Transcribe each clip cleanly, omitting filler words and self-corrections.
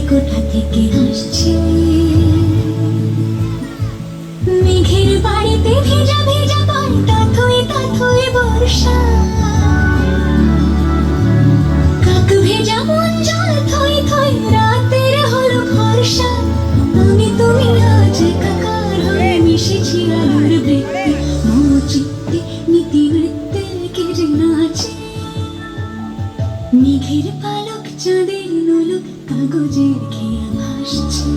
কোথা থেকে আসছে মেঘের বাড়িতে ভেজা ভেজা পাল্টা থই বর্ষা কাক ভেজা মন জল থই রাতের হলো ভরসা আমি তুমি আজ একাকার হয়ে মিশেছি আলোর বৃত্তে মম চিত্তে নীতি বৃত্তে কে যে নাচে মেঘের পালক চাঁদের নোলক কাগজের খেয়া ভাসছে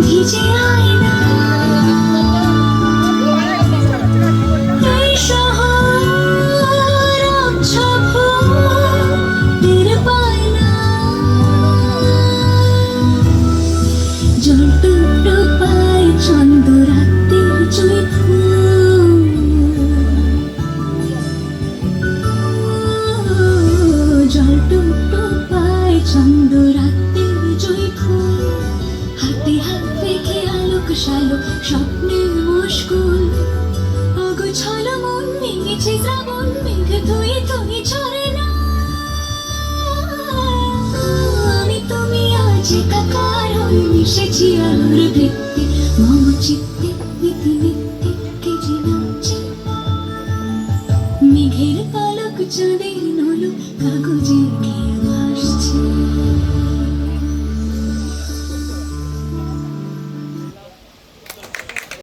ভিজে আয়না এই শহর টের পায় না জল টুকটো পায় চন্দ রাতের জুই ফুল জল টুকটো পায় চন্দ রাতের জুই ফুল হাতে হাত রেখে আলোক শালোক স্বপ্নের মুশকুল অগোছল মন ভেঙেছে শ্রাবণ মেঘ ধুয়ে ঝরে না আমি তুমি আজ একাকার হয়ে মিশেছি আলোর বৃত্তে মম চিত্তে নীতি নিত্যে কে যে নাচে মেঘের পালক চাঁদের নোলক কাগজের খেয়ে ভাসছে